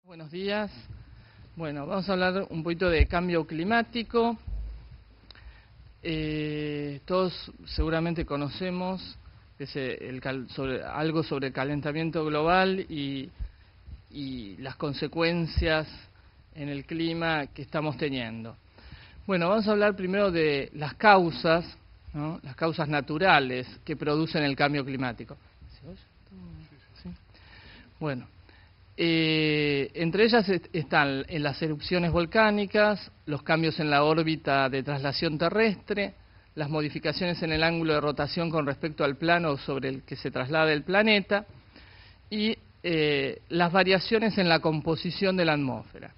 Buenos días. Bueno, vamos a hablar un poquito de cambio climático. Todos seguramente conocemos algo sobre el calentamiento global y las consecuencias en el clima que estamos teniendo. Bueno, vamos a hablar primero de las causas, ¿no? Las causas naturales que producen el cambio climático. ¿Se oye? ¿Sí? Bueno. Entre ellas están las erupciones volcánicas, los cambios en la órbita de traslación terrestre, las modificaciones en el ángulo de rotación con respecto al plano sobre el que se traslada el planeta y las variaciones en la composición de la atmósfera.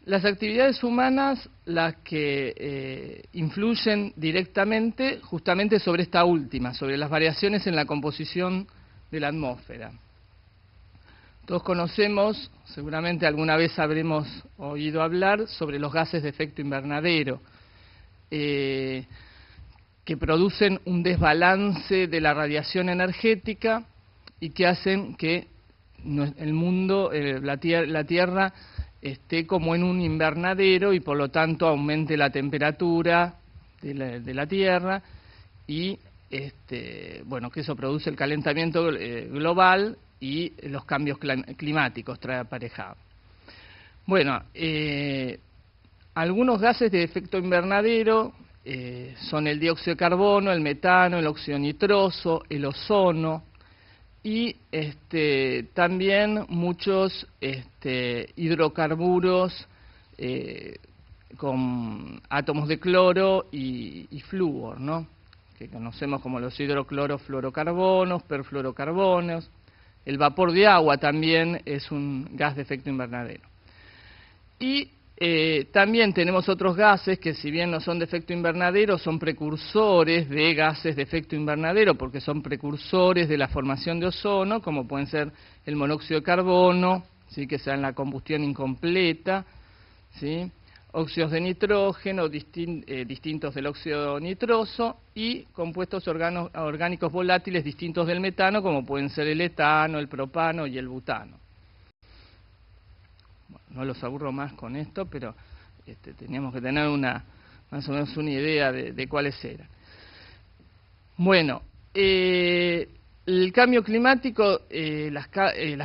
Las actividades humanas las que influyen directamente justamente sobre esta última, sobre las variaciones en la composición de la atmósfera. Todos conocemos, seguramente alguna vez habremos oído hablar sobre los gases de efecto invernadero, que producen un desbalance de la radiación energética y que hacen que el mundo, la Tierra, esté como en un invernadero y por lo tanto aumente la temperatura de la Tierra y bueno, que eso produce el calentamiento global y los cambios climáticos trae aparejado. Bueno, algunos gases de efecto invernadero son el dióxido de carbono, el metano, el óxido nitroso, el ozono y también muchos hidrocarburos con átomos de cloro y flúor, ¿no? Que conocemos como los hidroclorofluorocarbonos, perfluorocarbonos. El vapor de agua también es un gas de efecto invernadero. Y también tenemos otros gases que, si bien no son de efecto invernadero, son precursores de gases de efecto invernadero, porque son precursores de la formación de ozono, como pueden ser el monóxido de carbono, ¿sí? Que se da en la combustión incompleta, ¿sí? Óxidos de nitrógeno distintos del óxido nitroso y compuestos orgánicos volátiles distintos del metano, como pueden ser el etano, el propano y el butano. Bueno, no los aburro más con esto, pero teníamos que tener más o menos una idea de cuáles eran. Bueno, el cambio climático, las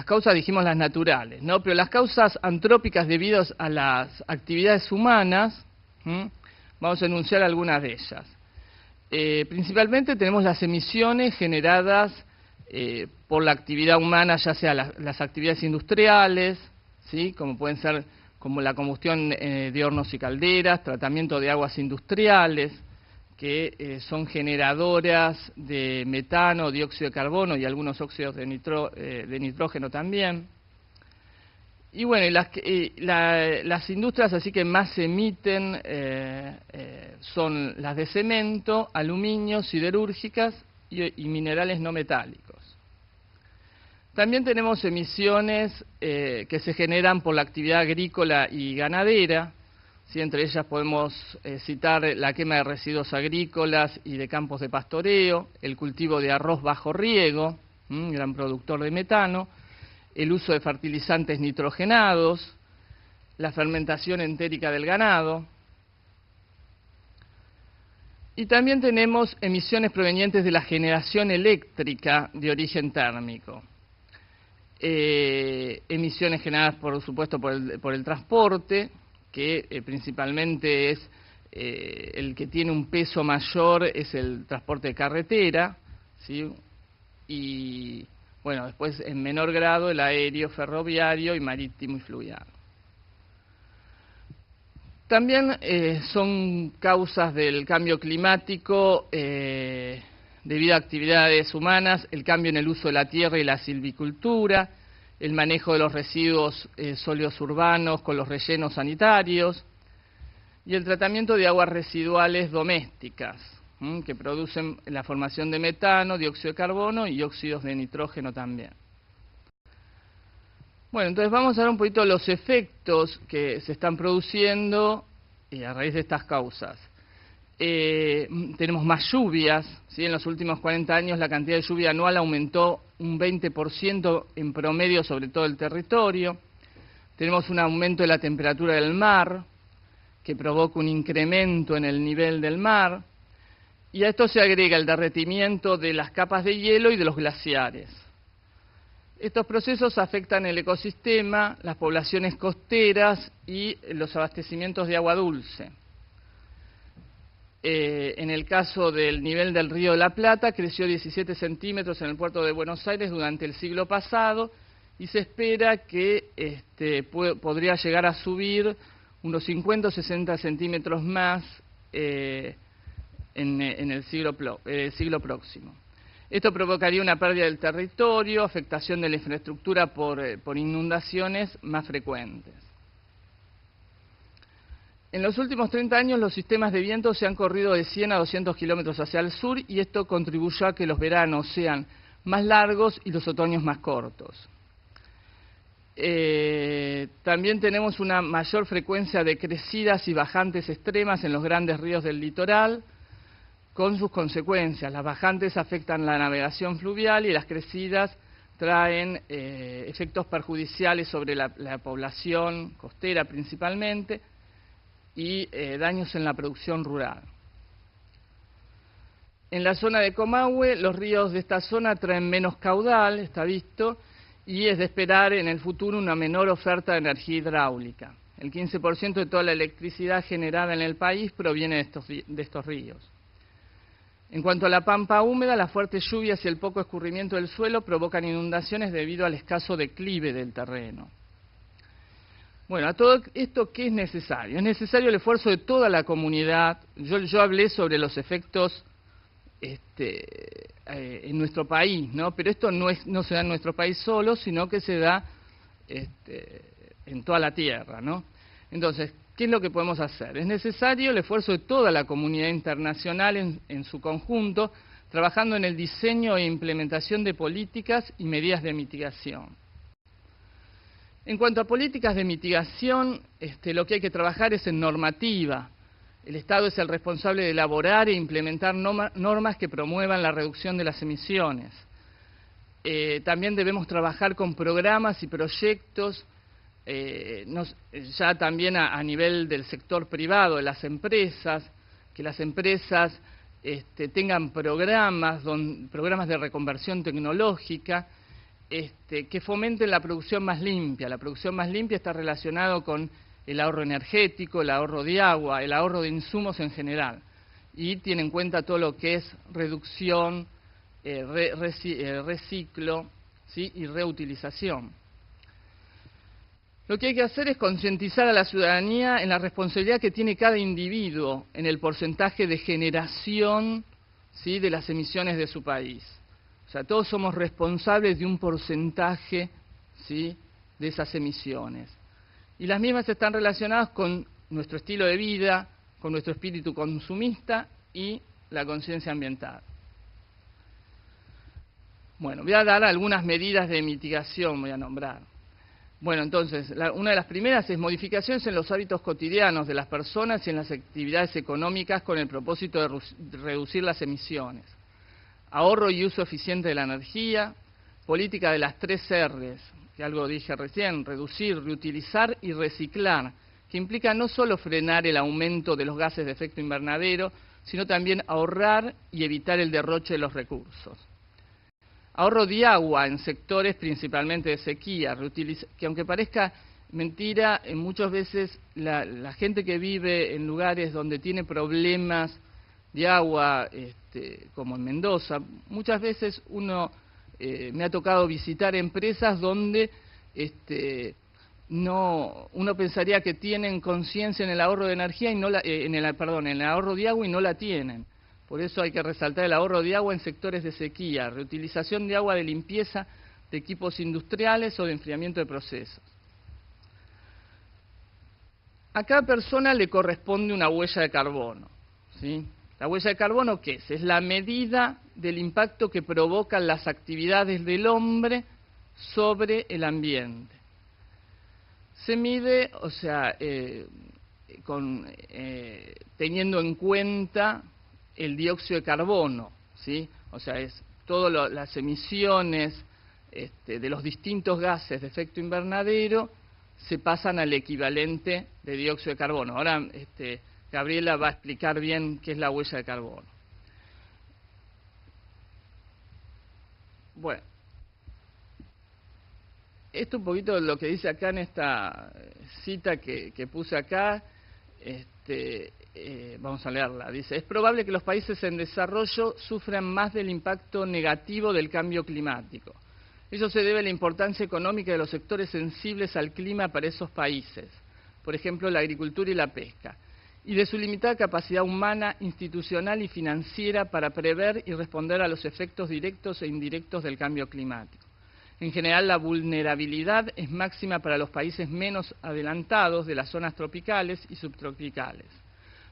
causas dijimos las naturales, ¿no? Pero las causas antrópicas debidas a las actividades humanas, vamos a enunciar algunas de ellas. Principalmente tenemos las emisiones generadas por la actividad humana, ya sea las actividades industriales, ¿sí? Como pueden ser como la combustión de hornos y calderas, tratamiento de aguas industriales, que son generadoras de metano, dióxido de carbono y algunos óxidos de nitrógeno también. Y bueno, las industrias así que más emiten son las de cemento, aluminio, siderúrgicas y minerales no metálicos. También tenemos emisiones que se generan por la actividad agrícola y ganadera. Sí, entre ellas podemos citar la quema de residuos agrícolas y de campos de pastoreo, el cultivo de arroz bajo riego, gran productor de metano, el uso de fertilizantes nitrogenados, la fermentación entérica del ganado. Y también tenemos emisiones provenientes de la generación eléctrica de origen térmico. Emisiones generadas, por supuesto, por el transporte, que principalmente es el que tiene un peso mayor, es el transporte de carretera, ¿sí? Y bueno, después en menor grado el aéreo, ferroviario y marítimo y fluvial. También son causas del cambio climático debido a actividades humanas, el cambio en el uso de la tierra y la silvicultura, el manejo de los residuos sólidos urbanos con los rellenos sanitarios y el tratamiento de aguas residuales domésticas que producen la formación de metano, dióxido de carbono y óxidos de nitrógeno también. Bueno, entonces vamos a ver un poquito los efectos que se están produciendo a raíz de estas causas. Tenemos más lluvias, ¿sí? En los últimos 40 años la cantidad de lluvia anual aumentó un 20% en promedio sobre todo el territorio. Tenemos un aumento de la temperatura del mar, que provoca un incremento en el nivel del mar, y a esto se agrega el derretimiento de las capas de hielo y de los glaciares. Estos procesos afectan el ecosistema, las poblaciones costeras y los abastecimientos de agua dulce. En el caso del nivel del Río de la Plata, creció 17 centímetros en el puerto de Buenos Aires durante el siglo pasado y se espera que podría llegar a subir unos 50 o 60 centímetros más en el siglo próximo. Esto provocaría una pérdida del territorio, afectación de la infraestructura por inundaciones más frecuentes. En los últimos 30 años los sistemas de viento se han corrido de 100 a 200 kilómetros hacia el sur y esto contribuyó a que los veranos sean más largos y los otoños más cortos. También tenemos una mayor frecuencia de crecidas y bajantes extremas en los grandes ríos del litoral, con sus consecuencias. Las bajantes afectan la navegación fluvial y las crecidas traen efectos perjudiciales sobre la población costera principalmente y daños en la producción rural. En la zona de Comahue, los ríos de esta zona traen menos caudal, está visto, y es de esperar en el futuro una menor oferta de energía hidráulica. El 15% de toda la electricidad generada en el país proviene de estos ríos. En cuanto a la pampa húmeda, las fuertes lluvias y el poco escurrimiento del suelo provocan inundaciones debido al escaso declive del terreno. Bueno, a todo esto, ¿qué es necesario? Es necesario el esfuerzo de toda la comunidad. Yo hablé sobre los efectos en nuestro país, ¿no? Pero esto no se da en nuestro país solo, sino que se da en toda la tierra, ¿no? Entonces, ¿qué es lo que podemos hacer? Es necesario el esfuerzo de toda la comunidad internacional en su conjunto, trabajando en el diseño e implementación de políticas y medidas de mitigación. En cuanto a políticas de mitigación, lo que hay que trabajar es en normativa. El Estado es el responsable de elaborar e implementar normas que promuevan la reducción de las emisiones. También debemos trabajar con programas y proyectos ya también a nivel del sector privado, de las empresas, que las empresas tengan programas de reconversión tecnológica que fomenten la producción más limpia. La producción más limpia está relacionado con el ahorro energético, el ahorro de agua, el ahorro de insumos en general, y tiene en cuenta todo lo que es reducción, reciclo, ¿sí? Y reutilización. Lo que hay que hacer es concientizar a la ciudadanía en la responsabilidad que tiene cada individuo en el porcentaje de generación, ¿sí? De las emisiones de su país. O sea, todos somos responsables de un porcentaje, ¿sí? De esas emisiones. Y las mismas están relacionadas con nuestro estilo de vida, con nuestro espíritu consumista y la conciencia ambiental. Bueno, voy a dar algunas medidas de mitigación, voy a nombrar. Bueno, entonces, una de las primeras es modificaciones en los hábitos cotidianos de las personas y en las actividades económicas con el propósito de reducir las emisiones. Ahorro y uso eficiente de la energía, política de las 3 R's, que algo dije recién, reducir, reutilizar y reciclar, que implica no solo frenar el aumento de los gases de efecto invernadero, sino también ahorrar y evitar el derroche de los recursos. Ahorro de agua en sectores principalmente de sequía, que aunque parezca mentira, muchas veces la gente que vive en lugares donde tiene problemas de agua, como en Mendoza, muchas veces me ha tocado visitar empresas donde uno pensaría que tienen conciencia en el ahorro de energía y en el ahorro de agua y no la tienen. Por eso hay que resaltar el ahorro de agua en sectores de sequía, reutilización de agua de limpieza de equipos industriales o de enfriamiento de procesos. A cada persona le corresponde una huella de carbono, ¿sí? ¿La huella de carbono qué es? Es la medida del impacto que provocan las actividades del hombre sobre el ambiente. Se mide, o sea, teniendo en cuenta el dióxido de carbono, ¿sí? O sea, es todas las emisiones de los distintos gases de efecto invernadero se pasan al equivalente de dióxido de carbono. Ahora Gabriela va a explicar bien qué es la huella de carbono. Bueno, esto un poquito lo que dice acá en esta cita que puse acá, vamos a leerla. Dice: es probable que los países en desarrollo sufran más del impacto negativo del cambio climático. Eso se debe a la importancia económica de los sectores sensibles al clima para esos países, por ejemplo, la agricultura y la pesca, y de su limitada capacidad humana, institucional y financiera para prever y responder a los efectos directos e indirectos del cambio climático. En general, la vulnerabilidad es máxima para los países menos adelantados de las zonas tropicales y subtropicales.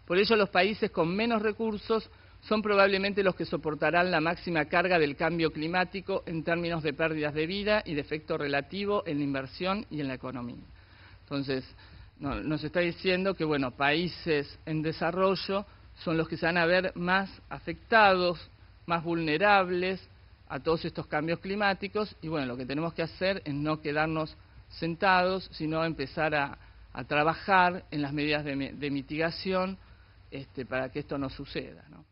Por ello, los países con menos recursos son probablemente los que soportarán la máxima carga del cambio climático en términos de pérdidas de vida y de efecto relativo en la inversión y en la economía. Entonces, nos está diciendo que, bueno, países en desarrollo son los que se van a ver más afectados, más vulnerables a todos estos cambios climáticos, y bueno, lo que tenemos que hacer es no quedarnos sentados, sino empezar a trabajar en las medidas de mitigación para que esto no suceda, ¿no?